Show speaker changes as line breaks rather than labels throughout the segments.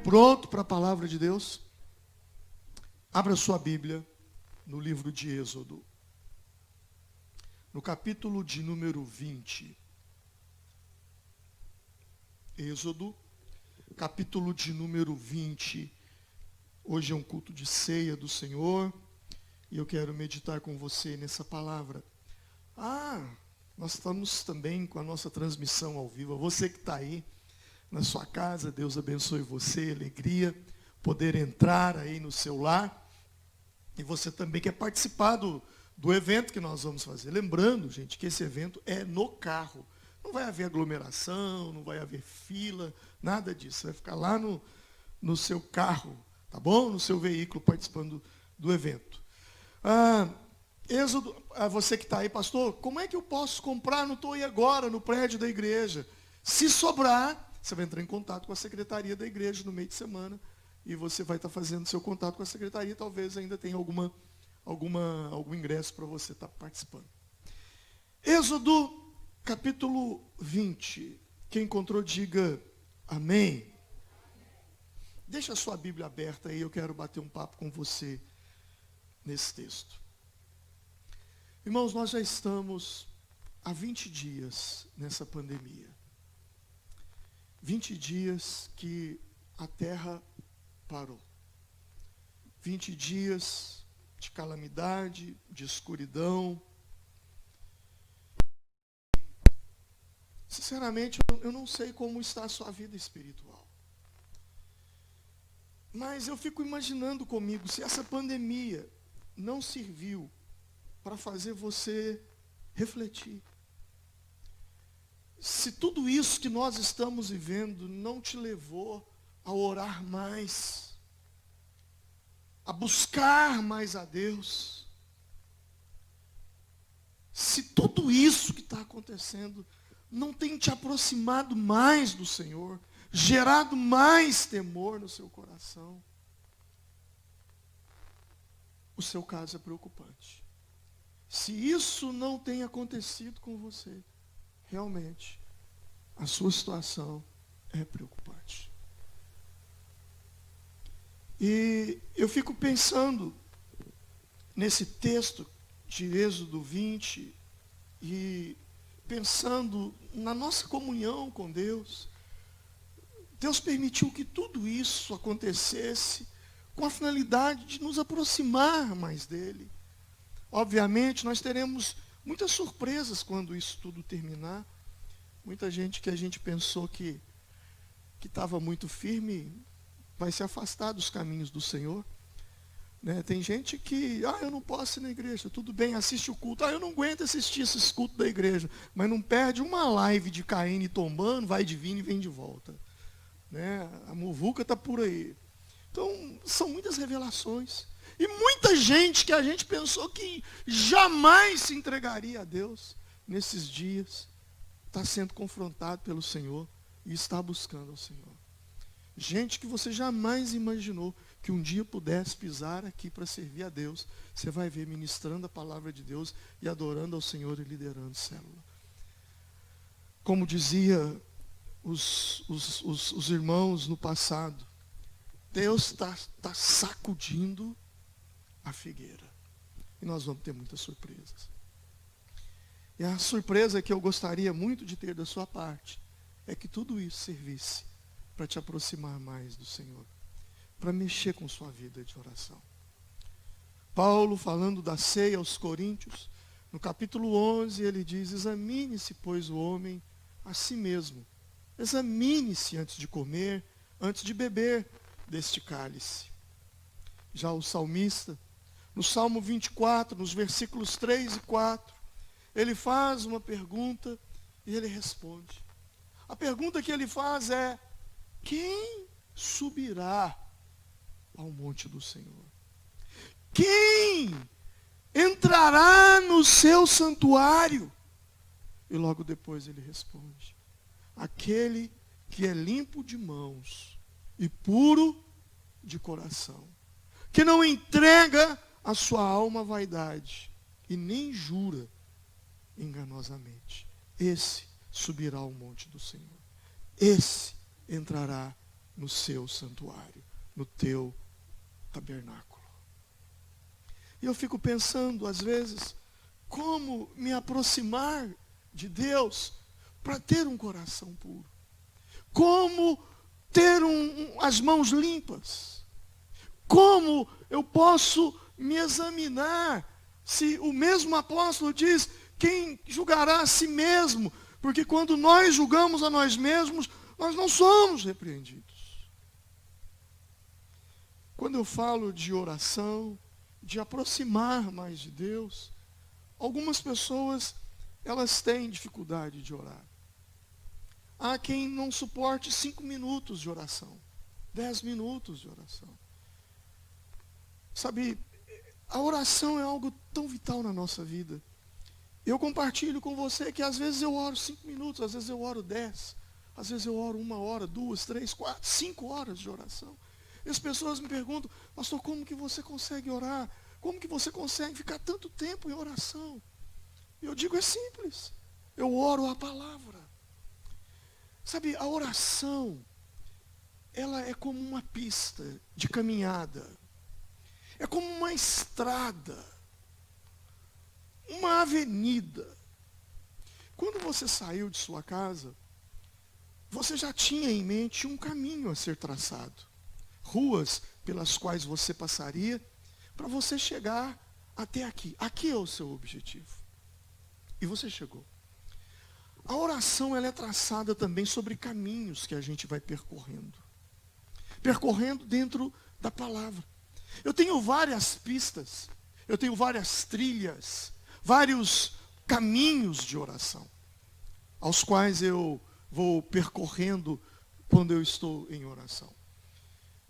Pronto para a palavra de Deus? Abra sua Bíblia no livro de Êxodo, no capítulo de número 20. Êxodo, capítulo de número 20. Hoje é um culto de ceia do Senhor e eu quero meditar com você nessa palavra. Nós estamos também com a nossa transmissão ao vivo. Você que está aí na sua casa, Deus abençoe você, alegria, poder entrar aí no seu lar. E você também quer participar do evento que nós vamos fazer. Lembrando, gente, que esse evento é no carro. Não vai haver aglomeração, não vai haver fila, nada disso. Você vai ficar lá no seu carro, tá bom? No seu veículo, participando do evento. Êxodo, você que está aí, pastor, como é que eu posso comprar? Não estou aí agora no prédio da igreja. Se sobrar, você vai entrar em contato com a secretaria da igreja no meio de semana e você vai estar fazendo seu contato com a secretaria. Talvez ainda tenha algum ingresso para você estar participando. Êxodo, capítulo 20. Quem encontrou, diga amém. Deixa a sua Bíblia aberta aí, eu quero bater um papo com você nesse texto. Irmãos, nós já estamos há 20 dias nessa pandemia. 20 dias que a terra parou. 20 dias de calamidade, de escuridão. Sinceramente, eu não sei como está a sua vida espiritual. Mas eu fico imaginando comigo, se essa pandemia não serviu para fazer você refletir. Se tudo isso que nós estamos vivendo não te levou a orar mais, a buscar mais a Deus, se tudo isso que está acontecendo não tem te aproximado mais do Senhor, gerado mais temor no seu coração, o seu caso é preocupante. Se isso não tem acontecido com você, realmente, a sua situação é preocupante. E eu fico pensando nesse texto de Êxodo 20 e pensando na nossa comunhão com Deus. Deus permitiu que tudo isso acontecesse com a finalidade de nos aproximar mais dele. Obviamente, nós teremos muitas surpresas quando isso tudo terminar. Muita gente que a gente pensou que estava muito firme vai se afastar dos caminhos do Senhor. Né? Tem gente que, eu não posso ir na igreja, tudo bem, assiste o culto. Eu não aguento assistir esses cultos da igreja, mas não perde uma live de Caíne tombando, vai divino e vem de volta. Né? A muvuca está por aí. Então, são muitas revelações. E muita gente que a gente pensou que jamais se entregaria a Deus, nesses dias, está sendo confrontado pelo Senhor e está buscando ao Senhor. Gente que você jamais imaginou que um dia pudesse pisar aqui para servir a Deus, você vai ver ministrando a palavra de Deus e adorando ao Senhor e liderando célula. Como dizia os irmãos no passado, Deus está sacudindo a figueira. E nós vamos ter muitas surpresas. E a surpresa que eu gostaria muito de ter da sua parte é que tudo isso servisse para te aproximar mais do Senhor, para mexer com sua vida de oração. Paulo, falando da ceia aos Coríntios, no capítulo 11, ele diz: examine-se, pois, o homem a si mesmo. Examine-se antes de comer, antes de beber deste cálice. Já o salmista, no Salmo 24, nos versículos 3 e 4, ele faz uma pergunta e ele responde. A pergunta que ele faz é: quem subirá ao monte do Senhor? Quem entrará no seu santuário? E logo depois ele responde: aquele que é limpo de mãos e puro de coração, que não entrega a sua alma à vaidade e nem jura enganosamente. Esse subirá ao monte do Senhor. Esse entrará no seu santuário, no teu tabernáculo. E eu fico pensando, às vezes, como me aproximar de Deus para ter um coração puro. Como ter as mãos limpas. Como eu posso me examinar, se o mesmo apóstolo diz, quem julgará a si mesmo? Porque quando nós julgamos a nós mesmos, nós não somos repreendidos. Quando eu falo de oração, de aproximar mais de Deus, algumas pessoas, elas têm dificuldade de orar. Há quem não suporte 5 minutos de oração, 10 minutos de oração. Sabe, a oração é algo tão vital na nossa vida. Eu compartilho com você que às vezes eu oro 5 minutos, às vezes eu oro 10, às vezes eu oro 1 hora, 2, 3, 4, 5 horas de oração. E as pessoas me perguntam, pastor, como que você consegue orar? Como que você consegue ficar tanto tempo em oração? E eu digo, é simples. Eu oro a palavra. Sabe, a oração, ela é como uma pista de caminhada. É como uma estrada. Uma avenida. Quando você saiu de sua casa, você já tinha em mente um caminho a ser traçado. Ruas pelas quais você passaria para você chegar até aqui. Aqui é o seu objetivo. E você chegou. A oração, ela é traçada também sobre caminhos que a gente vai percorrendo. Percorrendo dentro da palavra. Eu tenho várias pistas, eu tenho várias trilhas, vários caminhos de oração, aos quais eu vou percorrendo quando eu estou em oração.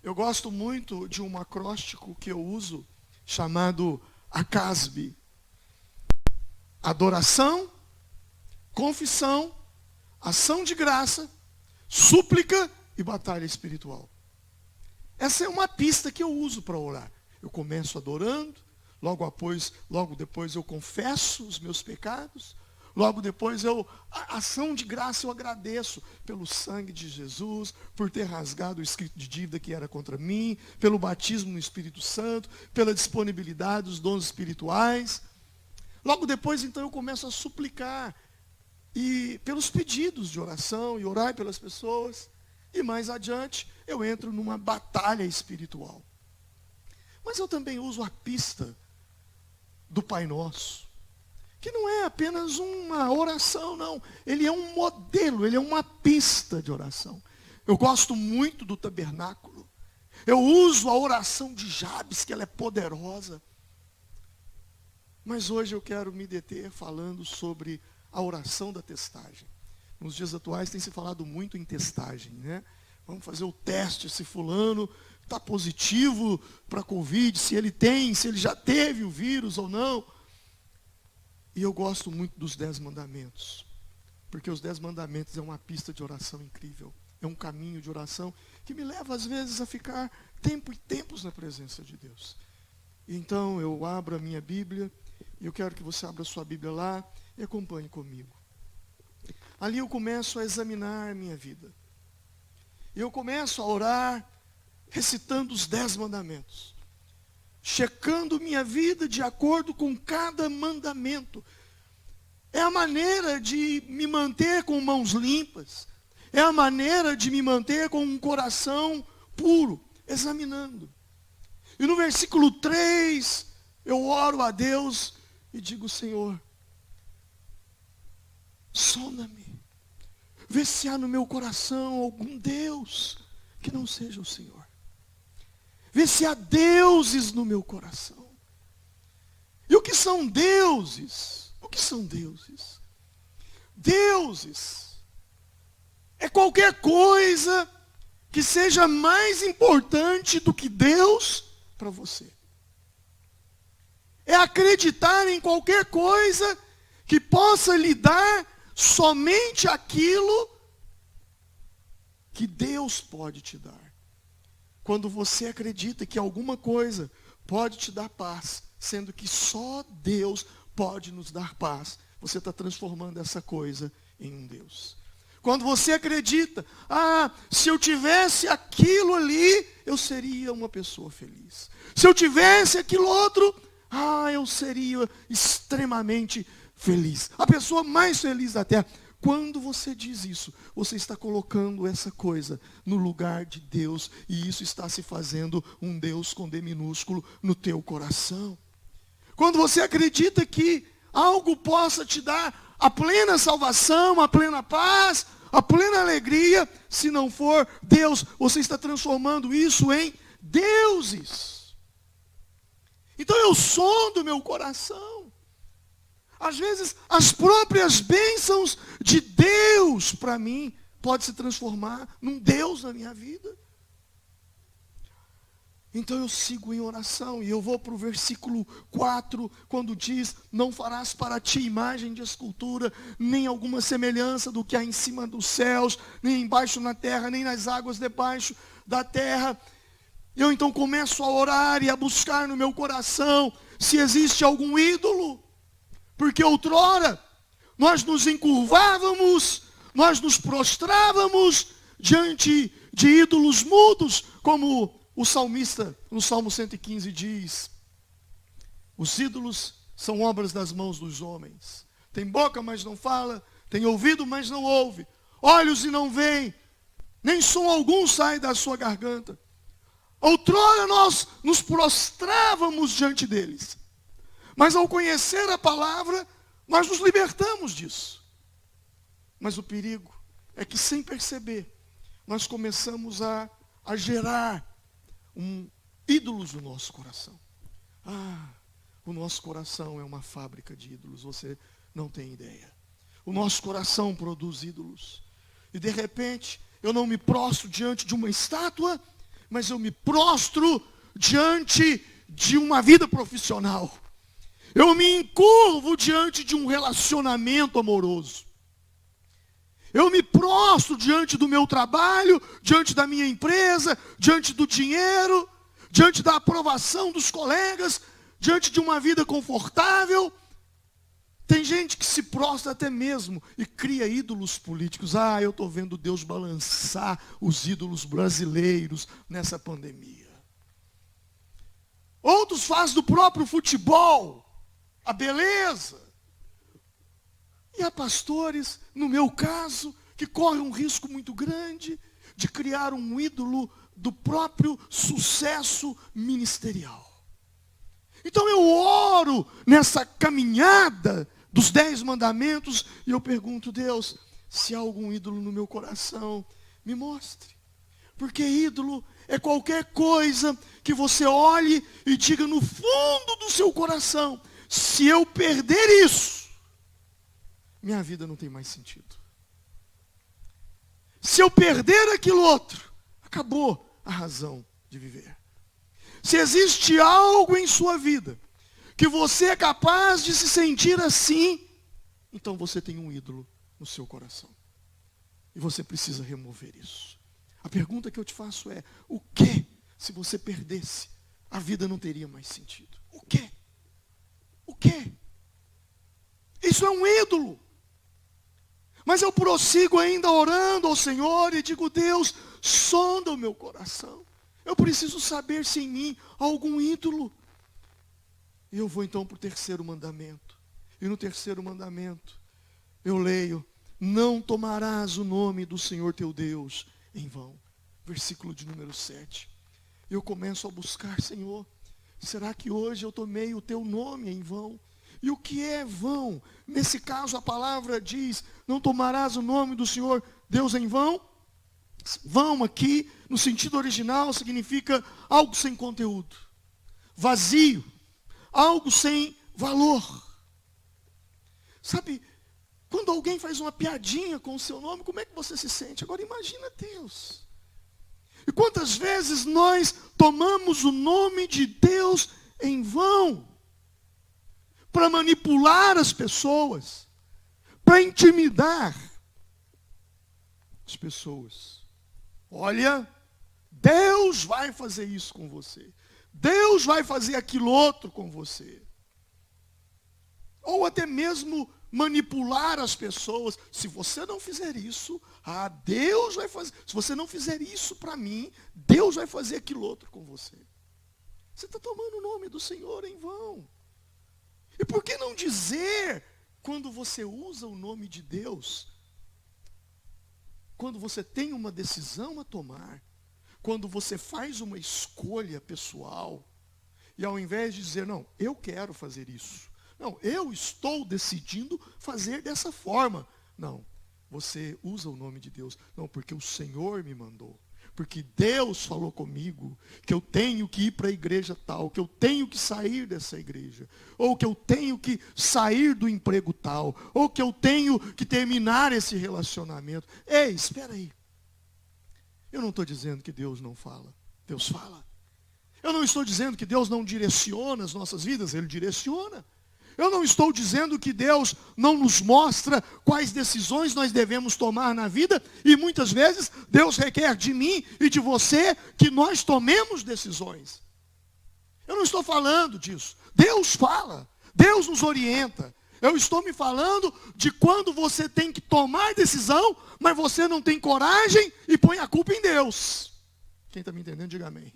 Eu gosto muito de um acróstico que eu uso, chamado ACASB. Adoração, confissão, ação de graça, súplica e batalha espiritual. Essa é uma pista que eu uso para orar. Eu começo adorando, logo depois eu confesso os meus pecados, logo depois a ação de graça eu agradeço pelo sangue de Jesus, por ter rasgado o escrito de dívida que era contra mim, pelo batismo no Espírito Santo, pela disponibilidade dos dons espirituais. Logo depois, então, eu começo a suplicar e pelos pedidos de oração e orar pelas pessoas. E mais adiante, eu entro numa batalha espiritual. Mas eu também uso a pista do Pai Nosso, que não é apenas uma oração, não. Ele é um modelo, ele é uma pista de oração. Eu gosto muito do tabernáculo. Eu uso a oração de Jabes, que ela é poderosa. Mas hoje eu quero me deter falando sobre a oração da testagem. Nos dias atuais tem se falado muito em testagem, né? Vamos fazer o teste, se fulano está positivo para a Covid, se ele já teve o vírus ou não. E eu gosto muito dos 10 mandamentos, porque os 10 mandamentos é uma pista de oração incrível. É um caminho de oração que me leva às vezes a ficar tempo e tempos na presença de Deus. Então eu abro a minha Bíblia, e eu quero que você abra a sua Bíblia lá e acompanhe comigo. Ali eu começo a examinar a minha vida. Eu começo a orar, recitando os 10 mandamentos. Checando minha vida de acordo com cada mandamento. É a maneira de me manter com mãos limpas. É a maneira de me manter com um coração puro, examinando. E no versículo 3, eu oro a Deus e digo, Senhor, sonda-me. Vê se há no meu coração algum Deus que não seja o Senhor. Vê se há deuses no meu coração. E o que são deuses? O que são deuses? Deuses é qualquer coisa que seja mais importante do que Deus para você. É acreditar em qualquer coisa que possa lhe dar somente aquilo que Deus pode te dar. Quando você acredita que alguma coisa pode te dar paz, sendo que só Deus pode nos dar paz, você está transformando essa coisa em um Deus. Quando você acredita, se eu tivesse aquilo ali, eu seria uma pessoa feliz. Se eu tivesse aquilo outro, eu seria extremamente feliz. A pessoa mais feliz da terra. Quando você diz isso, você está colocando essa coisa no lugar de Deus, e isso está se fazendo um Deus com D minúsculo no teu coração. Quando você acredita que algo possa te dar a plena salvação, a plena paz, a plena alegria, se não for Deus, você está transformando isso em deuses. Então eu sondo meu coração. Às vezes, as próprias bênçãos de Deus, para mim, pode se transformar num Deus na minha vida. Então eu sigo em oração, e eu vou para o versículo 4, quando diz, não farás para ti imagem de escultura, nem alguma semelhança do que há em cima dos céus, nem embaixo na terra, nem nas águas debaixo da terra. Eu então começo a orar e a buscar no meu coração, se existe algum ídolo. Porque outrora, nós nos encurvávamos, nós nos prostrávamos diante de ídolos mudos, como o salmista, no Salmo 115, diz: os ídolos são obras das mãos dos homens. Tem boca, mas não fala, tem ouvido, mas não ouve, olhos e não veem, nem som algum sai da sua garganta. Outrora nós nos prostrávamos diante deles. Mas ao conhecer a palavra, nós nos libertamos disso. Mas o perigo é que, sem perceber, nós começamos a gerar ídolos no nosso coração. O nosso coração é uma fábrica de ídolos, você não tem ideia. O nosso coração produz ídolos. E de repente, eu não me prostro diante de uma estátua, mas eu me prostro diante de uma vida profissional. Eu me encurvo diante de um relacionamento amoroso. Eu me prostro diante do meu trabalho, diante da minha empresa, diante do dinheiro, diante da aprovação dos colegas, diante de uma vida confortável. Tem gente que se prostra até mesmo e cria ídolos políticos. Eu estou vendo Deus balançar os ídolos brasileiros nessa pandemia. Outros fazem do próprio futebol a beleza. E há pastores, no meu caso, que correm um risco muito grande de criar um ídolo do próprio sucesso ministerial. Então eu oro nessa caminhada dos 10 mandamentos e eu pergunto: Deus, se há algum ídolo no meu coração, me mostre. Porque ídolo é qualquer coisa que você olhe e diga no fundo do seu coração: se eu perder isso, minha vida não tem mais sentido. Se eu perder aquilo outro, acabou a razão de viver. Se existe algo em sua vida que você é capaz de se sentir assim, então você tem um ídolo no seu coração. E você precisa remover isso. A pergunta que eu te faço é: o que, se você perdesse, a vida não teria mais sentido? O que? O que? Isso é um ídolo. Mas eu prossigo ainda orando ao Senhor e digo: Deus, sonda o meu coração. Eu preciso saber se em mim há algum ídolo. E eu vou então para o 3º mandamento. E no 3º mandamento, eu leio: não tomarás o nome do Senhor teu Deus em vão. Versículo de número 7. Eu começo a buscar: Senhor, será que hoje eu tomei o teu nome em vão? E o que é vão? Nesse caso a palavra diz: não tomarás o nome do Senhor Deus em vão. Vão aqui, no sentido original, significa algo sem conteúdo, vazio, algo sem valor. Sabe, quando alguém faz uma piadinha com o seu nome, como é que você se sente? Agora imagina Deus. E quantas vezes nós tomamos o nome de Deus em vão, para manipular as pessoas, para intimidar as pessoas. Olha, Deus vai fazer isso com você. Deus vai fazer aquilo outro com você. Ou até mesmo manipular as pessoas. Se você não fizer isso, Deus vai fazer. Se você não fizer isso para mim, Deus vai fazer aquilo outro com você. Você está tomando o nome do Senhor em vão. E por que não dizer, quando você usa o nome de Deus, quando você tem uma decisão a tomar, quando você faz uma escolha pessoal, e ao invés de dizer, não, eu quero fazer isso, não, eu estou decidindo fazer dessa forma, não, você usa o nome de Deus, não, porque o Senhor me mandou, porque Deus falou comigo que eu tenho que ir para a igreja tal, que eu tenho que sair dessa igreja, ou que eu tenho que sair do emprego tal, ou que eu tenho que terminar esse relacionamento. Ei, espera aí. Eu não estou dizendo que Deus não fala. Deus fala. Eu não estou dizendo que Deus não direciona as nossas vidas. Ele direciona. Eu não estou dizendo que Deus não nos mostra quais decisões nós devemos tomar na vida, e muitas vezes Deus requer de mim e de você que nós tomemos decisões. Eu não estou falando disso. Deus fala, Deus nos orienta. Eu estou me falando de quando você tem que tomar decisão, mas você não tem coragem e põe a culpa em Deus. Quem está me entendendo, diga amém.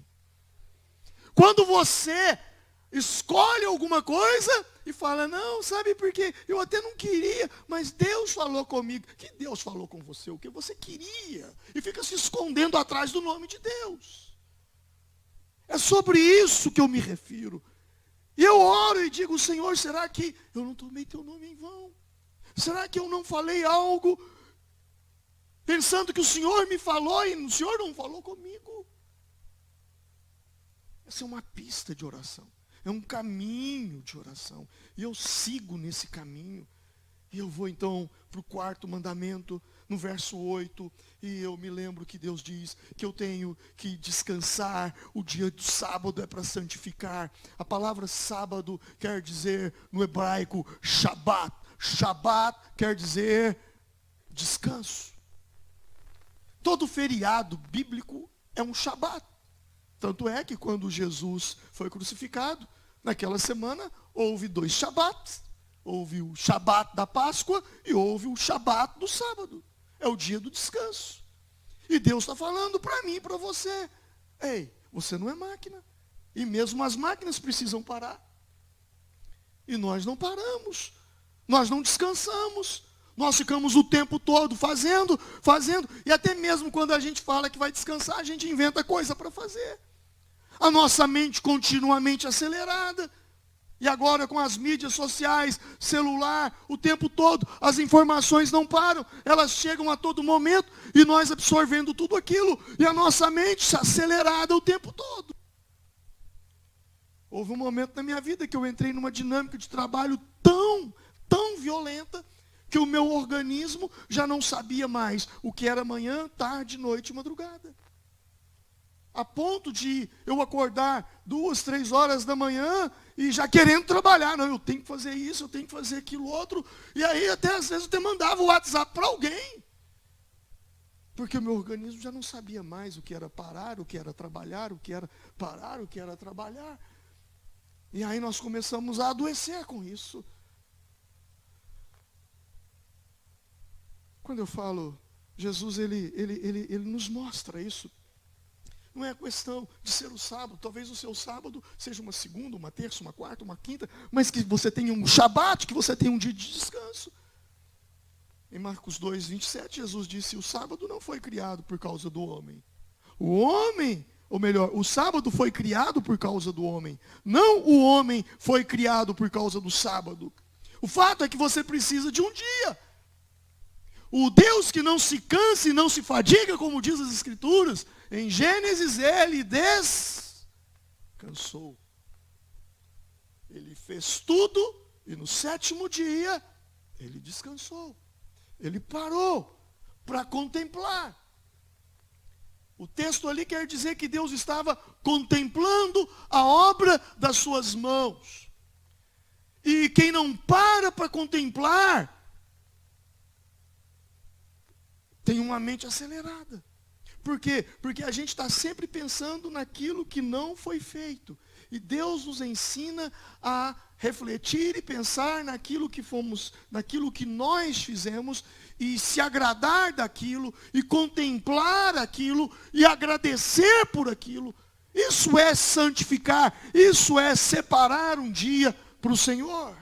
Quando você escolhe alguma coisa e fala, não, sabe por quê? Eu até não queria, mas Deus falou comigo. Que Deus falou com você? O que você queria? E fica se escondendo atrás do nome de Deus. É sobre isso que eu me refiro. E eu oro e digo, Senhor, será que eu não tomei teu nome em vão? Será que eu não falei algo pensando que o Senhor me falou e o Senhor não falou comigo? Essa é uma pista de oração. É um caminho de oração. E eu sigo nesse caminho. E eu vou então para o quarto mandamento, no verso 8. E eu me lembro que Deus diz que eu tenho que descansar. O dia do sábado é para santificar. A palavra sábado quer dizer no hebraico Shabat. Shabat quer dizer descanso. Todo feriado bíblico é um Shabat. Tanto é que quando Jesus foi crucificado, naquela semana, houve 2 Shabats. Houve o Shabat da Páscoa e houve o Shabat do sábado. É o dia do descanso. E Deus está falando para mim e para você. Ei, você não é máquina. E mesmo as máquinas precisam parar. E nós não paramos. Nós não descansamos. Nós ficamos o tempo todo fazendo. E até mesmo quando a gente fala que vai descansar, a gente inventa coisa para fazer. A nossa mente continuamente acelerada. E agora com as mídias sociais, celular, o tempo todo, as informações não param. Elas chegam a todo momento e nós absorvendo tudo aquilo. E a nossa mente acelerada o tempo todo. Houve um momento na minha vida que eu entrei numa dinâmica de trabalho tão violenta, que o meu organismo já não sabia mais o que era manhã, tarde, noite e madrugada. A ponto de eu acordar 2, 3 horas da manhã e já querendo trabalhar. Não, eu tenho que fazer isso, eu tenho que fazer aquilo outro. E aí até às vezes eu até mandava o WhatsApp para alguém. Porque o meu organismo já não sabia mais o que era parar, o que era trabalhar, o que era parar, o que era trabalhar. E aí nós começamos a adoecer com isso. Quando eu falo, Jesus, ele nos mostra isso. Não é questão de ser o sábado. Talvez o seu sábado seja uma segunda, uma terça, uma quarta, uma quinta, mas que você tenha um Shabat, que você tenha um dia de descanso. Em Marcos 2, 27, Jesus disse, o sábado não foi criado por causa do homem. O homem, ou melhor, o sábado foi criado por causa do homem. Não o homem foi criado por causa do sábado. O fato é que você precisa de um dia. O Deus que não se cansa e não se fadiga, como diz as Escrituras, em Gênesis ele descansou. Ele fez tudo e no 7º dia ele descansou. Ele parou para contemplar. O texto ali quer dizer que Deus estava contemplando a obra das suas mãos. E quem não para contemplar, tem uma mente acelerada. Por quê? Porque a gente está sempre pensando naquilo que não foi feito. E Deus nos ensina a refletir e pensar naquilo que fomos, naquilo que nós fizemos, e se agradar daquilo, e contemplar aquilo, e agradecer por aquilo. Isso é santificar, isso é separar um dia para o Senhor.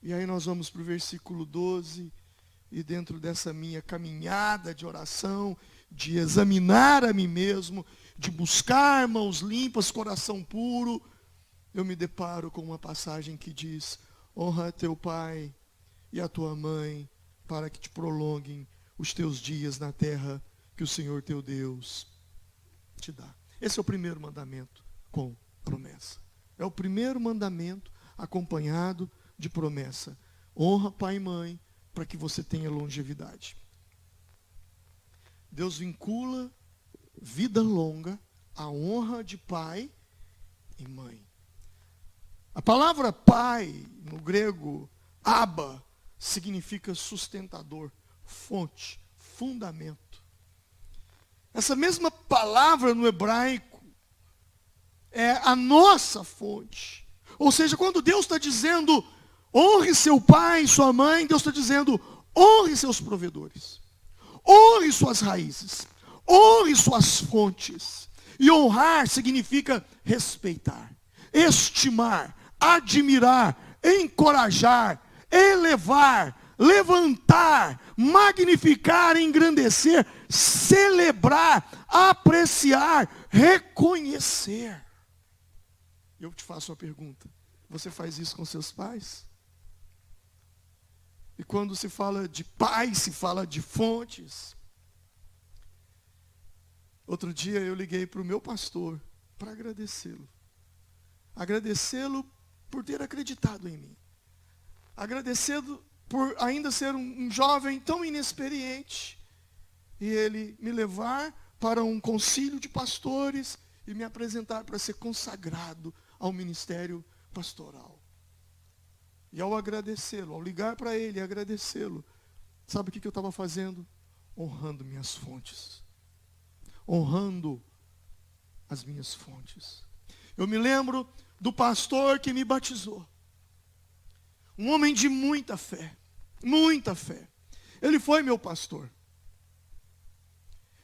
E aí nós vamos para o versículo 12, e dentro dessa minha caminhada de oração, de examinar a mim mesmo, de buscar mãos limpas, coração puro, eu me deparo com uma passagem que diz: honra teu pai e a tua mãe, para que te prolonguem os teus dias na terra que o Senhor teu Deus te dá. Esse é o primeiro mandamento com promessa. É o primeiro mandamento acompanhado de promessa. Honra pai e mãe para que você tenha longevidade. Deus vincula vida longa à honra de pai e mãe. A palavra pai, no grego, Abba, significa sustentador, fonte, fundamento. Essa mesma palavra no hebraico é a nossa fonte. Ou seja, quando Deus está dizendo, honre seu pai e sua mãe, Deus está dizendo, honre seus provedores. Honre suas raízes. Honre suas fontes. E honrar significa respeitar, estimar, admirar, encorajar, elevar, levantar, magnificar, engrandecer, celebrar, apreciar, reconhecer. Eu te faço uma pergunta: você faz isso com seus pais? E quando se fala de pai, se fala de fontes. Outro dia eu liguei para o meu pastor para agradecê-lo. Agradecê-lo por ter acreditado em mim. Agradecê-lo por ainda ser um jovem tão inexperiente. E ele me levar para um concílio de pastores e me apresentar para ser consagrado ao ministério pastoral. E ao agradecê-lo, ao ligar para ele e agradecê-lo, sabe o que eu estava fazendo? Honrando minhas fontes. Honrando as minhas fontes. Eu me lembro do pastor que me batizou. Um homem de muita fé. Muita fé. Ele foi meu pastor.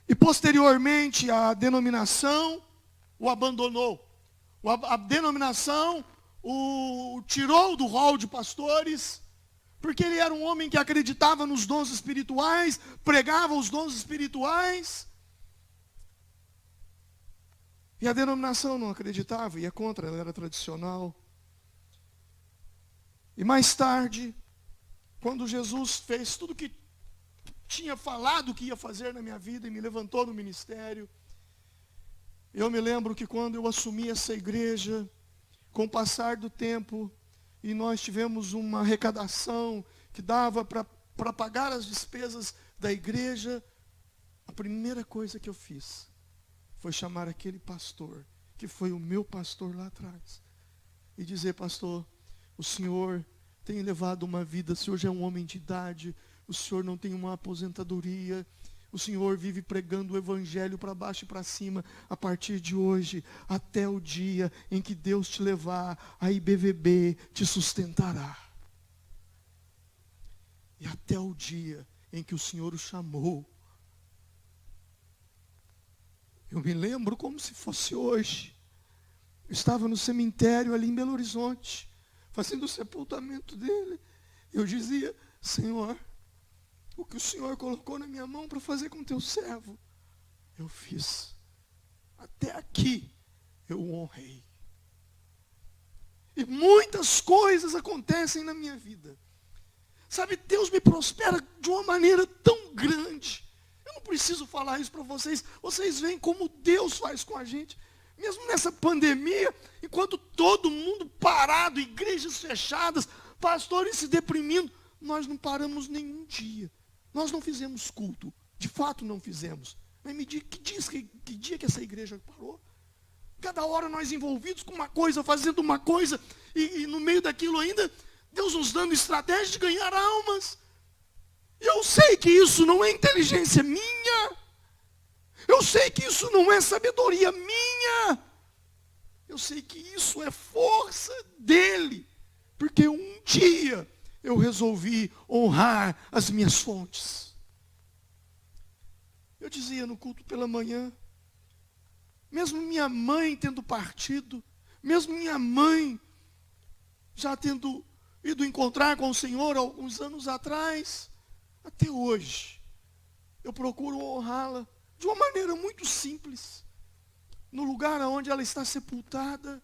E posteriormente a denominação o abandonou. A denominação o tirou do rol de pastores, porque ele era um homem que acreditava nos dons espirituais, pregava os dons espirituais. E a denominação não acreditava, ia contra, ela era tradicional. E mais tarde, quando Jesus fez tudo o que tinha falado que ia fazer na minha vida e me levantou no ministério, eu me lembro que quando eu assumi essa igreja, com o passar do tempo, e nós tivemos uma arrecadação que dava para pagar as despesas da igreja, a primeira coisa que eu fiz foi chamar aquele pastor, que foi o meu pastor lá atrás, e dizer: pastor, o senhor tem levado uma vida, o senhor já é um homem de idade, o senhor não tem uma aposentadoria, o senhor vive pregando o evangelho para baixo e para cima. A partir de hoje, até o dia em que Deus te levar, a IBVB te sustentará. E até o dia em que o Senhor o chamou. Eu me lembro como se fosse hoje. Eu estava no cemitério ali em Belo Horizonte, fazendo o sepultamento dele. Eu dizia: Senhor, o que o Senhor colocou na minha mão para fazer com teu servo, eu fiz. Até aqui eu o honrei. E muitas coisas acontecem na minha vida. Sabe, Deus me prospera de uma maneira tão grande. Eu não preciso falar isso para vocês. Vocês veem como Deus faz com a gente. Mesmo nessa pandemia, enquanto todo mundo parado, igrejas fechadas, pastores se deprimindo, nós não paramos nenhum dia. Nós não fizemos culto. De fato não fizemos. Mas me diga, que dia que essa igreja parou? Cada hora nós envolvidos com uma coisa, fazendo uma coisa, e no meio daquilo ainda, Deus nos dando estratégia de ganhar almas. E eu sei que isso não é inteligência minha. Eu sei que isso não é sabedoria minha. eu sei que isso é força dele, porque um dia eu resolvi honrar as minhas fontes. Eu dizia no culto pela manhã, mesmo minha mãe tendo partido, mesmo minha mãe já tendo ido encontrar com o Senhor alguns anos atrás, até hoje, eu procuro honrá-la de uma maneira muito simples. No lugar onde ela está sepultada,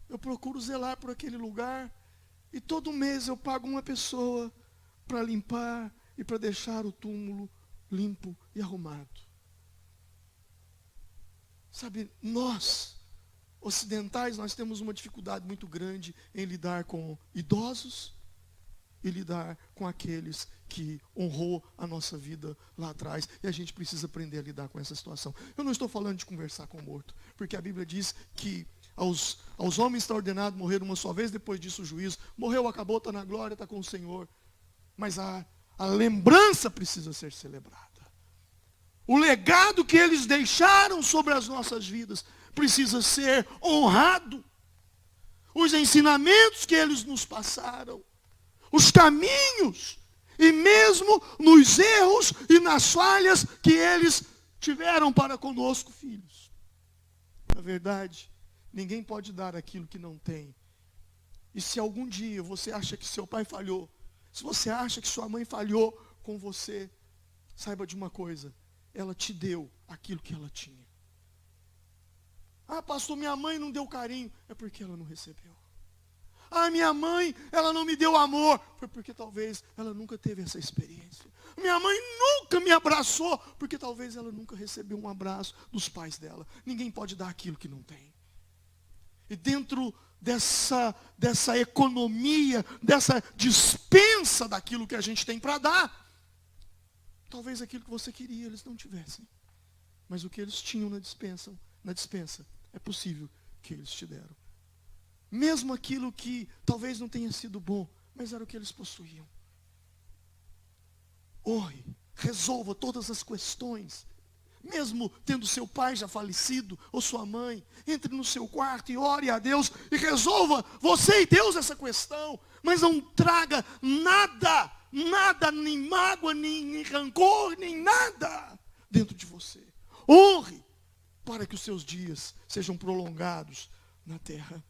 eu procuro zelar por aquele lugar, e todo mês eu pago uma pessoa para limpar e para deixar o túmulo limpo e arrumado. Sabe, nós, ocidentais, nós temos uma dificuldade muito grande em lidar com idosos e lidar com aqueles que honrou a nossa vida lá atrás. E a gente precisa aprender a lidar com essa situação. Eu não estou falando de conversar com o morto, porque a Bíblia diz que aos homens está ordenado morrer uma só vez, depois disso o juízo. Morreu, acabou, está na glória, está com o Senhor. Mas a lembrança precisa ser celebrada. O legado que eles deixaram sobre as nossas vidas precisa ser honrado. Os ensinamentos que eles nos passaram, os caminhos, e mesmo nos erros e nas falhas que eles tiveram para conosco, filhos. Na verdade, ninguém pode dar aquilo que não tem. E se algum dia você acha que seu pai falhou, se você acha que sua mãe falhou com você, saiba de uma coisa: ela te deu aquilo que ela tinha. Ah, pastor, minha mãe não deu carinho. É porque ela não recebeu. Ah, minha mãe, ela não me deu amor. Foi porque talvez ela nunca teve essa experiência. Minha mãe nunca me abraçou, porque talvez ela nunca recebeu um abraço dos pais dela. Ninguém pode dar aquilo que não tem. E dentro dessa economia, dessa dispensa daquilo que a gente tem para dar, talvez aquilo que você queria eles não tivessem. Mas o que eles tinham na dispensa, é possível que eles te deram. Mesmo aquilo que talvez não tenha sido bom, mas era o que eles possuíam. Honre, resolva todas as questões. Mesmo tendo seu pai já falecido, ou sua mãe, entre no seu quarto e ore a Deus e resolva você e Deus essa questão. Mas não traga nada, nem mágoa, nem rancor, nem nada dentro de você. Honre para que os seus dias sejam prolongados na terra.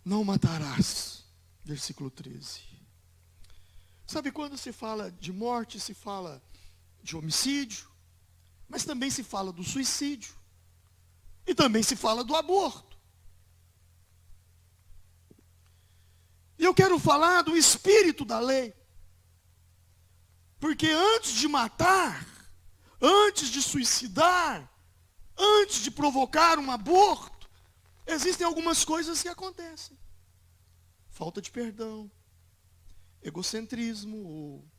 Não matarás, versículo 13. Sabe, quando se fala de morte, se fala de homicídio, mas também se fala do suicídio, e também se fala do aborto. E eu quero falar do espírito da lei, porque antes de matar, antes de suicidar, antes de provocar um aborto, existem algumas coisas que acontecem. Falta de perdão, egocentrismo,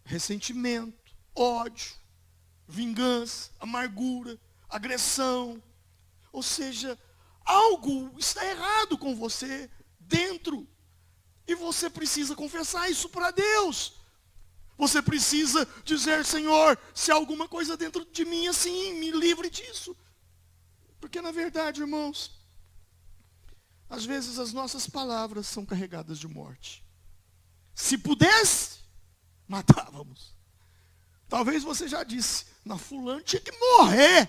ressentimento, ódio, vingança, amargura, agressão. Ou seja, algo está errado com você dentro. E você precisa confessar isso para Deus. Você precisa dizer: Senhor, se há alguma coisa dentro de mim assim, me livre disso. Porque na verdade, irmãos, às vezes as nossas palavras são carregadas de morte. Se pudesse, matávamos. Talvez você já disse: na fulano tinha que morrer.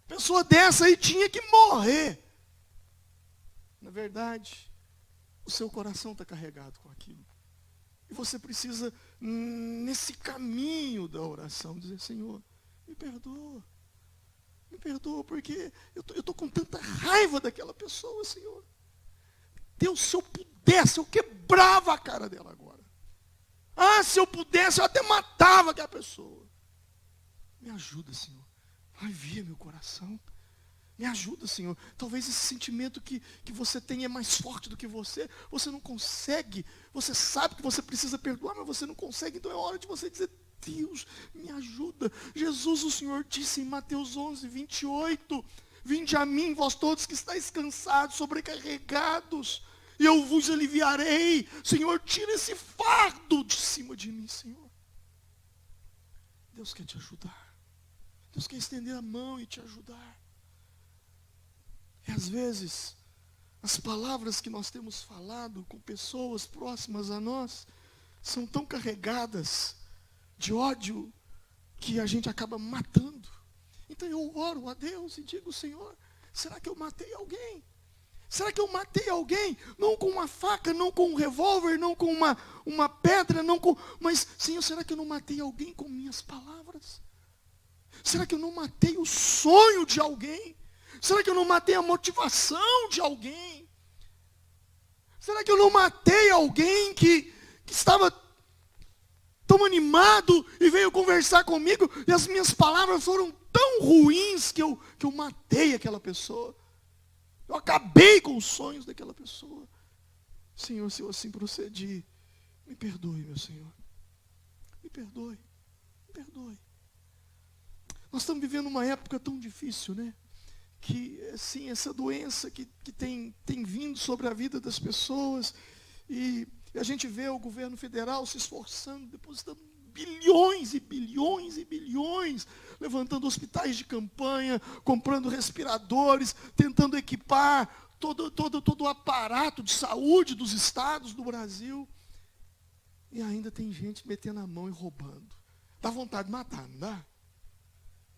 Pessoa dessa aí tinha que morrer. Na verdade, o seu coração está carregado com aquilo. E você precisa, nesse caminho da oração, dizer: Senhor, me perdoa. Me perdoa, porque eu estou com tanta raiva daquela pessoa, Senhor. Deus, se eu pudesse, eu quebrava a cara dela agora. Ah, se eu pudesse, eu até matava aquela pessoa. Me ajuda, Senhor. Alivia meu coração. Me ajuda, Senhor. Talvez esse sentimento que você tem é mais forte do que você. Você não consegue. Você sabe que você precisa perdoar, mas você não consegue. Então é hora de você dizer: Deus, me ajuda. Jesus, o Senhor disse em Mateus 11, 28, vinde a mim, vós todos que estáis cansados, sobrecarregados, e eu vos aliviarei. Senhor, tira esse fardo de cima de mim, Senhor. Deus quer te ajudar. Deus quer estender a mão e te ajudar. E às vezes, as palavras que nós temos falado com pessoas próximas a nós são tão carregadas de ódio que a gente acaba matando. Então eu oro a Deus e digo: Senhor, será que eu matei alguém? Será que eu matei alguém? Não com uma faca, não com um revólver, não com uma pedra, mas, Senhor, será que eu não matei alguém com minhas palavras? Será que eu não matei o sonho de alguém? Será que eu não matei a motivação de alguém? Será que eu não matei alguém que estava tão animado e veio conversar comigo e as minhas palavras foram tão ruins que eu matei aquela pessoa? Eu acabei com os sonhos daquela pessoa. Senhor, se eu assim procedi, me perdoe, meu Senhor. Me perdoe. Me perdoe. Nós estamos vivendo uma época tão difícil, né? Que, assim, essa doença que tem vindo sobre a vida das pessoas. E a gente vê o governo federal se esforçando, depositando bilhões e bilhões e bilhões, levantando hospitais de campanha, comprando respiradores, tentando equipar todo o aparato de saúde dos estados do Brasil. E ainda tem gente metendo a mão e roubando. Dá vontade de matar, não dá?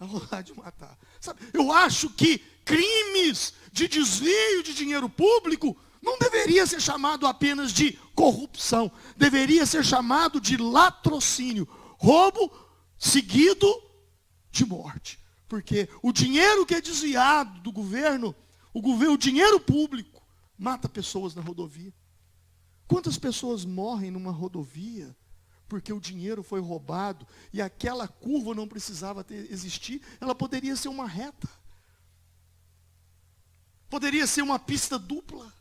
Dá vontade de matar. Sabe, eu acho que crimes de desvio de dinheiro público não deveria ser chamado apenas de corrupção. Deveria ser chamado de latrocínio. Roubo seguido de morte. Porque o dinheiro que é desviado do governo, o dinheiro público, mata pessoas na rodovia. Quantas pessoas morrem numa rodovia porque o dinheiro foi roubado e aquela curva não precisava existir? Ela poderia ser uma reta. Poderia ser uma pista dupla.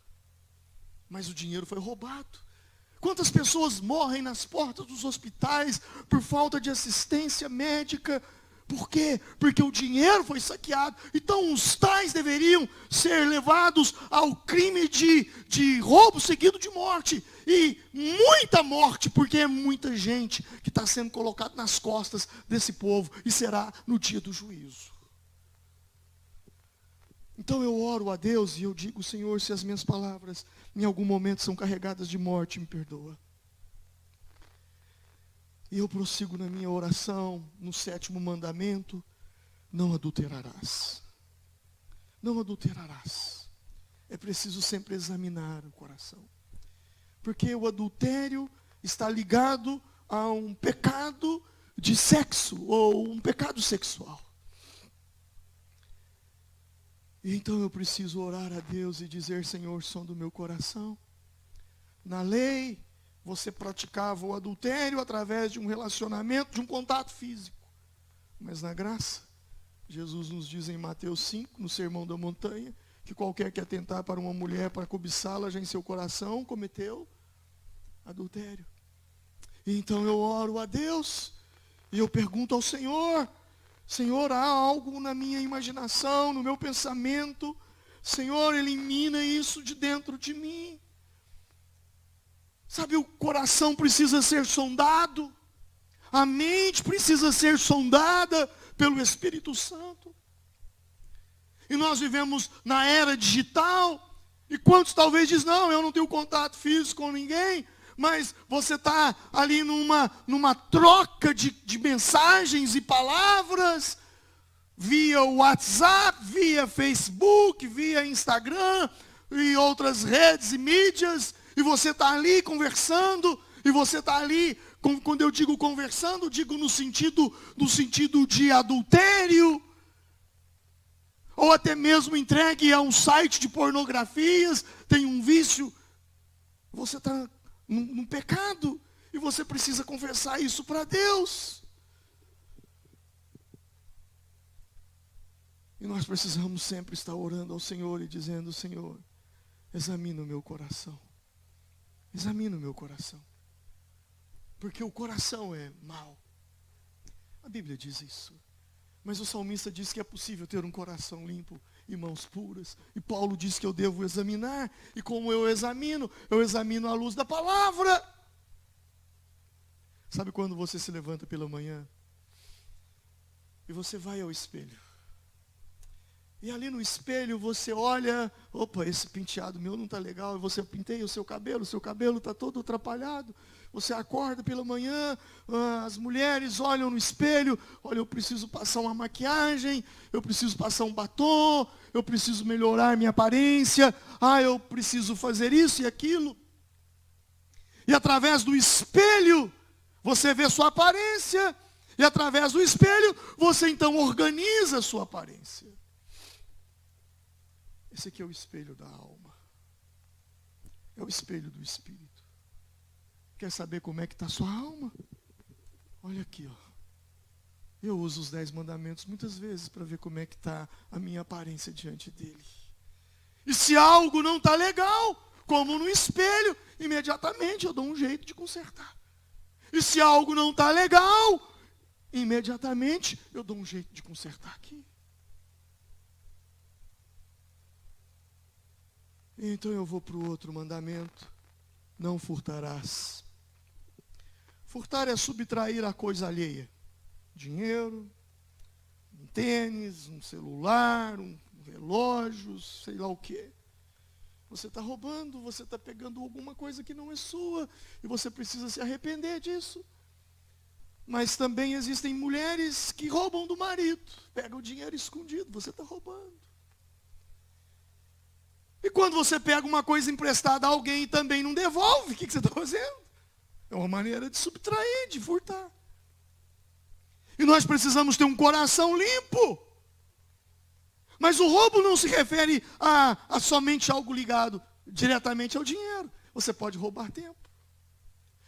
Mas o dinheiro foi roubado. Quantas pessoas morrem nas portas dos hospitais por falta de assistência médica? Por quê? Porque o dinheiro foi saqueado. Então os tais deveriam ser levados ao crime de roubo seguido de morte. E muita morte, porque é muita gente que está sendo colocada nas costas desse povo. E será no dia do juízo. Então eu oro a Deus e eu digo: Senhor, se as minhas palavras em algum momento são carregadas de morte, me perdoa. E eu prossigo na minha oração, no 7º mandamento: não adulterarás. Não adulterarás. É preciso sempre examinar o coração. Porque o adultério está ligado a um pecado de sexo, ou um pecado sexual. Então eu preciso orar a Deus e dizer: Senhor, som do meu coração. Na lei, você praticava o adultério através de um relacionamento, de um contato físico. Mas na graça, Jesus nos diz em Mateus 5, no Sermão da Montanha, que qualquer que atentar para uma mulher, para cobiçá-la, já em seu coração cometeu adultério. E então eu oro a Deus e eu pergunto ao Senhor: Senhor, há algo na minha imaginação, no meu pensamento. Senhor, elimina isso de dentro de mim. Sabe, o coração precisa ser sondado. A mente precisa ser sondada pelo Espírito Santo. E nós vivemos na era digital. E quantos talvez dizem: não, eu não tenho contato físico com ninguém. Mas você está ali numa troca de mensagens e palavras, via WhatsApp, via Facebook, via Instagram e outras redes e mídias, e você está ali conversando, e você está ali, quando eu digo conversando, digo no sentido de adultério, ou até mesmo entregue a um site de pornografias, tem um vício, você está num pecado, e você precisa confessar isso para Deus. E nós precisamos sempre estar orando ao Senhor e dizendo: Senhor, examina o meu coração. Examina o meu coração. Porque o coração é mau. A Bíblia diz isso. Mas o salmista diz que é possível ter um coração limpo e mãos puras. E Paulo diz que eu devo examinar. E como eu examino à luz da palavra. Sabe quando você se levanta pela manhã E você vai ao espelho. E ali no espelho você olha, opa, esse penteado meu não está legal, e você penteia o seu cabelo está todo atrapalhado. Você acorda pela manhã, as mulheres olham no espelho, olha, eu preciso passar uma maquiagem, eu preciso passar um batom, eu preciso melhorar minha aparência, eu preciso fazer isso e aquilo. E através do espelho, você vê sua aparência, e através do espelho, você então organiza a sua aparência. Esse aqui é o espelho da alma. É o espelho do espírito. Quer saber como é que está a sua alma? Olha aqui, ó. Eu uso os 10 mandamentos muitas vezes para ver como é que está a minha aparência diante dele. E se algo não está legal, como no espelho, imediatamente eu dou um jeito de consertar. E se algo não está legal, imediatamente eu dou um jeito de consertar aqui. Então eu vou para o outro mandamento. Não furtarás. Furtar é subtrair a coisa alheia. Dinheiro, um tênis, um celular, um relógio, sei lá o quê. Você está roubando, você está pegando alguma coisa que não é sua, e você precisa se arrepender disso. Mas também existem mulheres que roubam do marido, pegam o dinheiro escondido, você está roubando. E quando você pega uma coisa emprestada a alguém e também não devolve, o que você está fazendo? É uma maneira de subtrair, de furtar. E nós precisamos ter um coração limpo. Mas o roubo não se refere a somente algo ligado diretamente ao dinheiro. Você pode roubar tempo.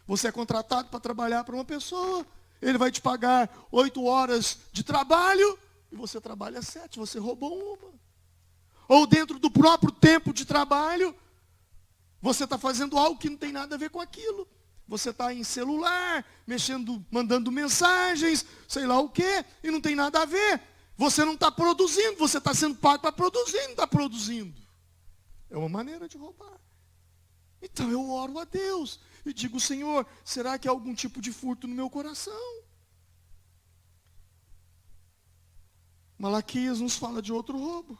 Você é contratado para trabalhar para uma pessoa, ele vai te pagar 8 horas de trabalho, e você trabalha 7, você roubou uma. Ou dentro do próprio tempo de trabalho, você está fazendo algo que não tem nada a ver com aquilo. Você está em celular, mexendo, mandando mensagens, sei lá o quê, e não tem nada a ver. Você não está produzindo, você está sendo pago para produzir, não está produzindo. É uma maneira de roubar. Então eu oro a Deus e digo, Senhor, será que há algum tipo de furto no meu coração? Malaquias nos fala de outro roubo.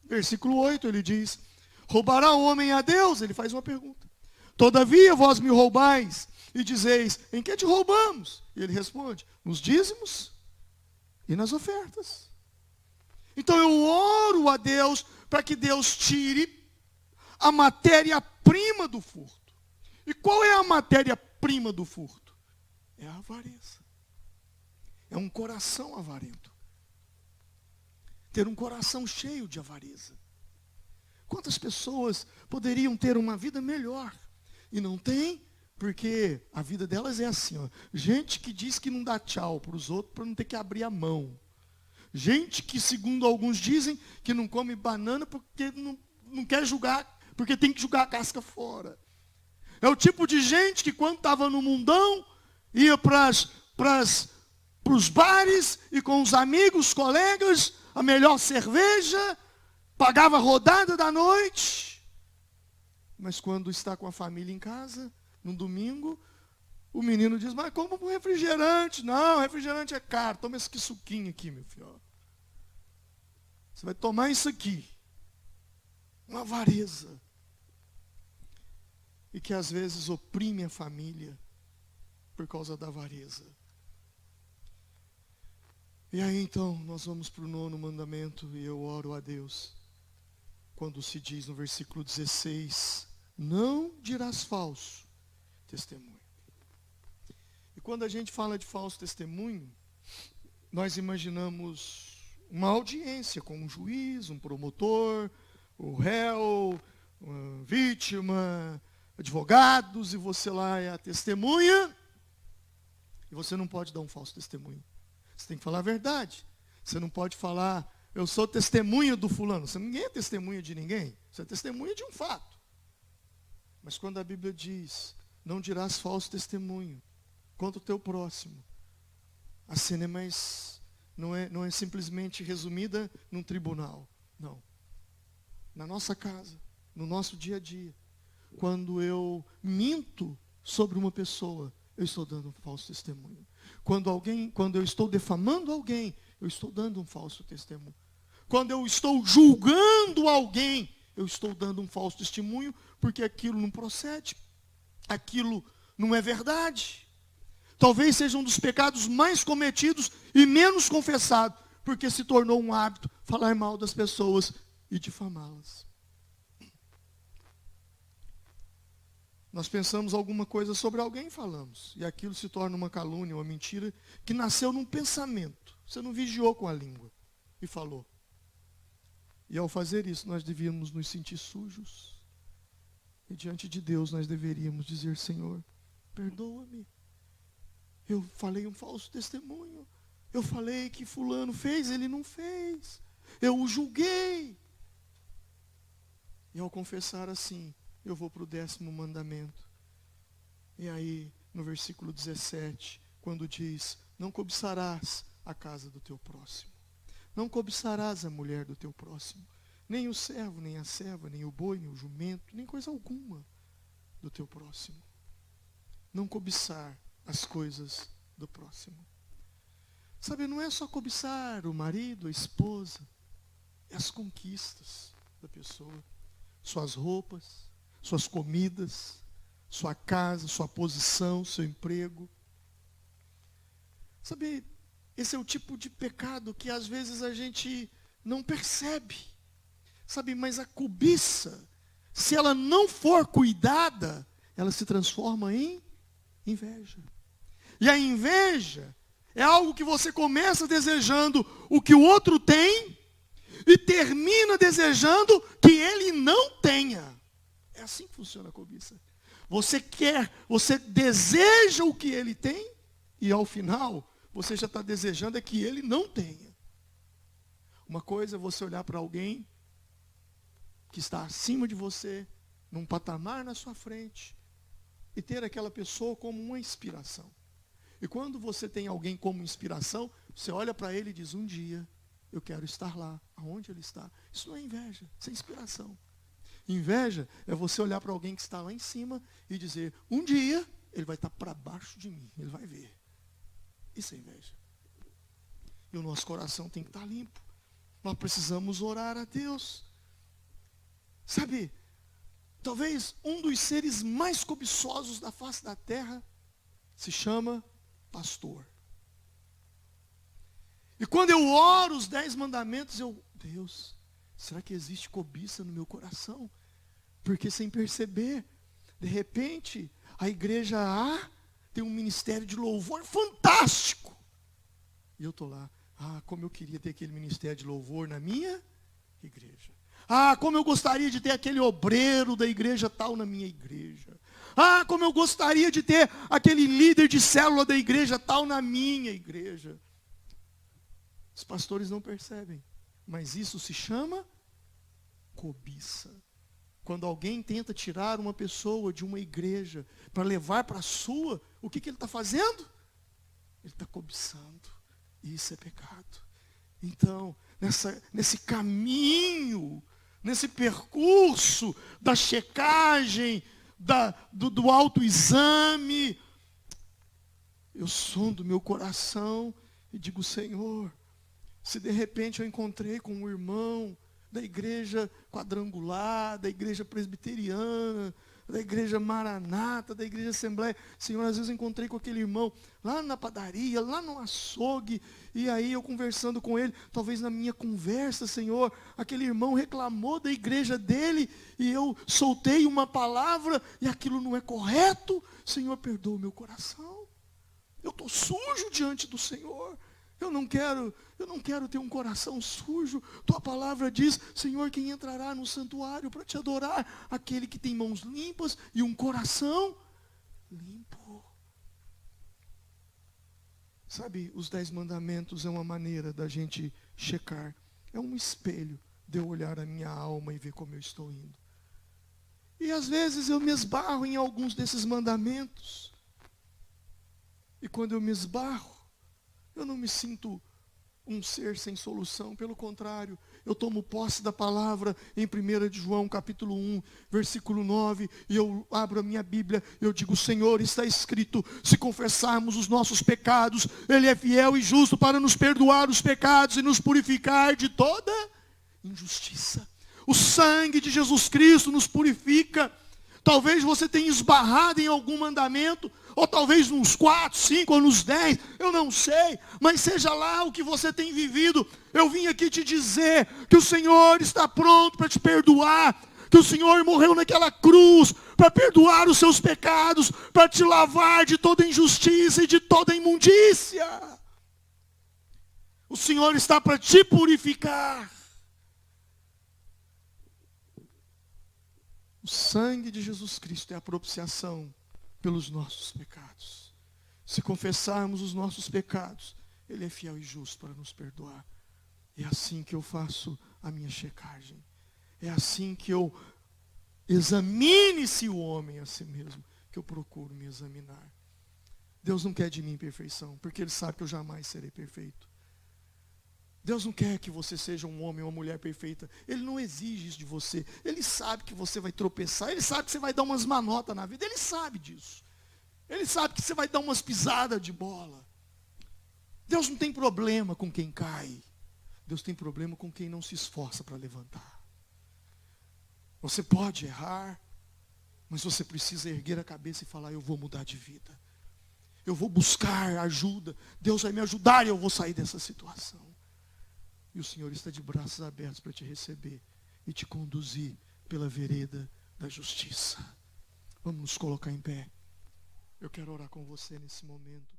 Versículo 8, ele diz, roubará o homem a Deus? Ele faz uma pergunta. Todavia vós me roubais e dizeis, em que te roubamos? E ele responde, nos dízimos e nas ofertas. Então eu oro a Deus para que Deus tire a matéria-prima do furto. E qual é a matéria-prima do furto? É a avareza. É um coração avarento. Ter um coração cheio de avareza. Quantas pessoas poderiam ter uma vida melhor e não tem, porque a vida delas é assim, ó. Gente que diz que não dá tchau para os outros para não ter que abrir a mão. Gente que, segundo alguns dizem, que não come banana porque não quer julgar, porque tem que jogar a casca fora. É o tipo de gente que quando estava no mundão, ia para os bares e com os amigos, colegas, a melhor cerveja, pagava a rodada da noite. Mas quando está com a família em casa, no domingo, o menino diz, mas como um refrigerante? Não, refrigerante é caro, toma esse suquinho aqui, meu filho. Você vai tomar isso aqui. Uma avareza. E que às vezes oprime a família por causa da avareza. E aí então nós vamos para o 9º mandamento e eu oro a Deus. Quando se diz no versículo 16, não dirás falso testemunho. E quando a gente fala de falso testemunho, nós imaginamos uma audiência com um juiz, um promotor, o réu, uma vítima, advogados, e você lá é a testemunha, e você não pode dar um falso testemunho. Você tem que falar a verdade. Você não pode falar, eu sou testemunha do fulano. Ninguém é testemunha de ninguém. Você é testemunha de um fato. Mas quando a Bíblia diz, não dirás falso testemunho contra o teu próximo, a cena é mais, não é simplesmente resumida num tribunal. Não. Na nossa casa, no nosso dia a dia, quando eu minto sobre uma pessoa, eu estou dando um falso testemunho. Quando eu estou defamando alguém, eu estou dando um falso testemunho. Quando eu estou julgando alguém, eu estou dando um falso testemunho, porque aquilo não procede. Aquilo não é verdade. Talvez seja um dos pecados mais cometidos e menos confessado, porque se tornou um hábito falar mal das pessoas e difamá-las. Nós pensamos alguma coisa sobre alguém e falamos, e aquilo se torna uma calúnia, uma mentira, que nasceu num pensamento. Você não vigiou com a língua e falou. E ao fazer isso, nós devíamos nos sentir sujos. E diante de Deus nós deveríamos dizer: Senhor, perdoa-me. Eu falei um falso testemunho. Eu falei que fulano fez, ele não fez. Eu o julguei. E ao confessar assim, eu vou para o 10º mandamento. E aí, no versículo 17, quando diz: não cobiçarás a casa do teu próximo. Não cobiçarás a mulher do teu próximo. Nem o servo, nem a serva, nem o boi, nem o jumento, nem coisa alguma do teu próximo. Não cobiçar as coisas do próximo. Sabe, não é só cobiçar o marido, a esposa. É as conquistas da pessoa. Suas roupas, suas comidas, sua casa, sua posição, seu emprego. Sabe, esse é o tipo de pecado que às vezes a gente não percebe. Sabe, mas a cobiça, se ela não for cuidada, ela se transforma em inveja. E a inveja é algo que você começa desejando o que o outro tem e termina desejando que ele não tenha. É assim que funciona a cobiça. Você deseja o que ele tem e ao final você já está desejando é que ele não tenha. Uma coisa é você olhar para alguém que está acima de você, num patamar na sua frente, e ter aquela pessoa como uma inspiração. E quando você tem alguém como inspiração, você olha para ele e diz: um dia eu quero estar lá, aonde ele está. Isso não é inveja, isso é inspiração. Inveja é você olhar para alguém que está lá em cima e dizer: um dia ele vai estar para baixo de mim, ele vai ver. Isso é inveja. E o nosso coração tem que estar limpo. Nós precisamos orar a Deus. Sabe, talvez um dos seres mais cobiçosos da face da terra se chama pastor. E quando eu oro os 10 mandamentos, Deus, será que existe cobiça no meu coração? Porque sem perceber, de repente, a igreja A tem um ministério de louvor fantástico. E eu estou lá: como eu queria ter aquele ministério de louvor na minha igreja. Como eu gostaria de ter aquele obreiro da igreja tal na minha igreja. Como eu gostaria de ter aquele líder de célula da igreja tal na minha igreja. Os pastores não percebem, mas isso se chama cobiça. Quando alguém tenta tirar uma pessoa de uma igreja para levar para a sua, o que ele está fazendo? Ele está cobiçando. E isso é pecado. Então, nesse caminho, nesse percurso da checagem, do autoexame, eu sondo meu coração e digo: Senhor, se de repente eu encontrei com um irmão da igreja quadrangular, da igreja presbiteriana, da igreja maranata, da igreja assembleia, Senhor, às vezes eu encontrei com aquele irmão lá na padaria, lá no açougue, e aí eu conversando com ele, talvez na minha conversa, Senhor, aquele irmão reclamou da igreja dele, e eu soltei uma palavra, e aquilo não é correto. Senhor, perdoa o meu coração. Eu estou sujo diante do Senhor. Eu não quero ter um coração sujo. Tua palavra diz: Senhor, quem entrará no santuário para te adorar? Aquele que tem mãos limpas e um coração limpo. Sabe, os 10 mandamentos é uma maneira da gente checar. É um espelho de eu olhar a minha alma e ver como eu estou indo. E às vezes eu me esbarro em alguns desses mandamentos. E quando eu me esbarro, eu não me sinto um ser sem solução. Pelo contrário, eu tomo posse da palavra em 1 de João, capítulo 1, versículo 9, e eu abro a minha Bíblia, eu digo: Senhor, está escrito, se confessarmos os nossos pecados, Ele é fiel e justo para nos perdoar os pecados e nos purificar de toda injustiça. O sangue de Jesus Cristo nos purifica. Talvez você tenha esbarrado em algum mandamento, ou talvez nos 4, 5 ou nos 10, eu não sei, mas seja lá o que você tem vivido, eu vim aqui te dizer que o Senhor está pronto para te perdoar, que o Senhor morreu naquela cruz para perdoar os seus pecados, para te lavar de toda injustiça e de toda imundícia. O Senhor está para te purificar. O sangue de Jesus Cristo é a propiciação pelos nossos pecados. Se confessarmos os nossos pecados, Ele é fiel e justo para nos perdoar. É assim que eu faço a minha checagem. É assim que eu examine-se o homem a si mesmo, que eu procuro me examinar. Deus não quer de mim perfeição, porque Ele sabe que eu jamais serei perfeito. Deus não quer que você seja um homem ou uma mulher perfeita. Ele não exige isso de você. Ele sabe que você vai tropeçar. Ele sabe que você vai dar umas manotas na vida. Ele sabe disso. Ele sabe que você vai dar umas pisadas de bola. Deus não tem problema com quem cai. Deus tem problema com quem não se esforça para levantar. Você pode errar, mas você precisa erguer a cabeça e falar: eu vou mudar de vida. Eu vou buscar ajuda. Deus vai me ajudar e eu vou sair dessa situação. E o Senhor está de braços abertos para te receber e te conduzir pela vereda da justiça. Vamos nos colocar em pé. Eu quero orar com você nesse momento.